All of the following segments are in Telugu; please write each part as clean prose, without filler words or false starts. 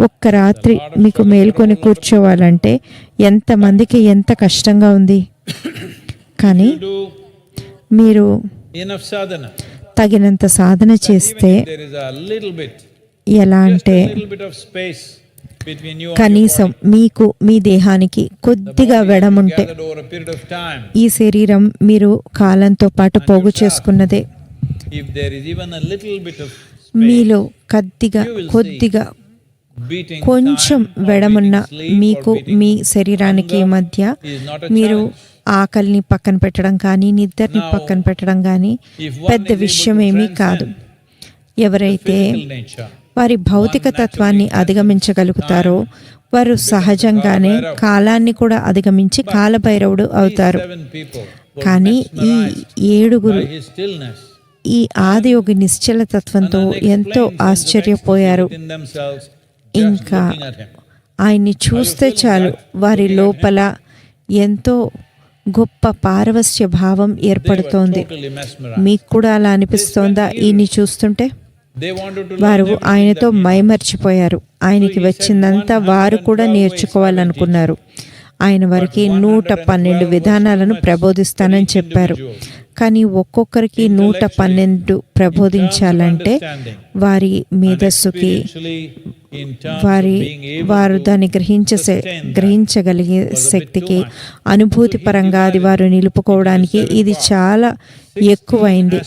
ఒక్క రాత్రి మీకు మేల్కొని కూర్చోవాలంటే ఎంతమందికి ఎంత కష్టంగా ఉంది. కానీ మీరు తగినంత సాధన చేస్తే ఎలా అంటే కనీసం మీకు మీ దేహానికి కొద్దిగా వెడముంటే, ఈ శరీరం మీరు కాలంతో పాటు పోగు చేసుకున్నదే, మీలో కొద్దిగా కొంచెం వెడమున్న మీకు మీ శరీరానికి మధ్య మీరు ఆకలిని పక్కన పెట్టడం కానీ నిద్రని పక్కన పెట్టడం కానీ పెద్ద విషయం ఏమీ కాదు. ఎవరైతే వారి భౌతిక తత్వాన్ని అధిగమించగలుగుతారో వారు సహజంగానే కాలాన్ని కూడా అధిగమించి కాలభైరవుడు అవుతారు. కానీ ఈ 7 ఈ ఆదియోగి నిశ్చల తత్వంతో ఎంతో ఆశ్చర్యపోయారు. ఇంకా ఆయన్ని చూస్తే చాలు వారి లోపల ఎంతో గొప్ప పారవస్య భావం ఏర్పడుతోంది. మీకు కూడా అలా అనిపిస్తోందా? ఈయన్ని చూస్తుంటే వారు ఆయనతో మైమర్చిపోయారు. ఆయనకి వచ్చిందంతా వారు కూడా నేర్చుకోవాలనుకున్నారు. ఆయన వారికి 112 విధానాలను ప్రబోధిస్తానని చెప్పారు. కానీ ఒక్కొక్కరికి 112 ప్రబోధించాలంటే వారి మేధస్సుకి వారు దాన్ని గ్రహించగలిగే శక్తికి అనుభూతి పరంగా అది వారు నిలుపుకోవడానికి ఇది చాలా ఎక్కువైంది.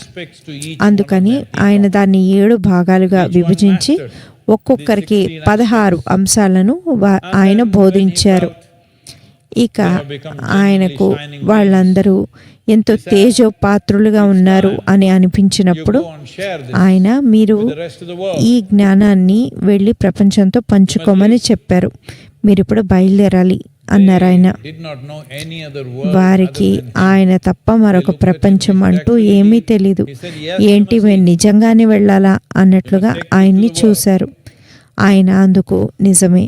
అందుకని ఆయన దాన్ని 7 భాగాలుగా విభజించి ఒక్కొక్కరికి 16 అంశాలను ఆయన బోధించారు. ఇక ఆయనకు వాళ్ళందరూ ఎంతో తేజోపాత్రులుగా ఉన్నారు అని అనిపించినప్పుడు ఆయన మీరు ఈ జ్ఞానాన్ని వెళ్ళి ప్రపంచంతో పంచుకోమని చెప్పారు. మీరు ఇప్పుడు బయలుదేరాలి అన్నారు ఆయన. వారికి ఆయన తప్ప మరొక ప్రపంచం అంటూ ఏమీ తెలీదు. ఏంటి మేము నిజంగానే వెళ్ళాలా అన్నట్లుగా ఆయన్ని చూశారు. ఆయన అందుకు నిజమే,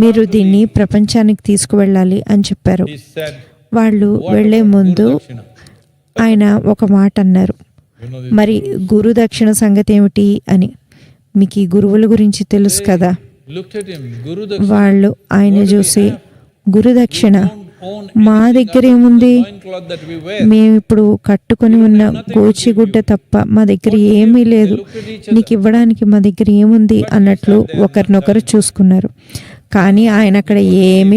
మీరు దీన్ని ప్రపంచానికి తీసుకువెళ్ళాలి అని చెప్పారు. వాళ్ళు వెళ్లే ముందు ఆయన ఒక మాట అన్నారు, మరి గురు దక్షిణ సంగతి ఏమిటి అని. మీకు ఈ గురువుల గురించి తెలుసు కదా. వాళ్ళు ఆయన చూసి, గురుదక్షిణ మా దగ్గర ఏముంది, మేము ఇప్పుడు కట్టుకొని ఉన్న గోచిగుడ్డ తప్ప మా దగ్గర ఏమీ లేదు, నీకు ఇవ్వడానికి మా దగ్గర ఏముంది అన్నట్లు ఒకరినొకరు చూసుకున్నారు. కానీ ఆయన అక్కడ ఏమీ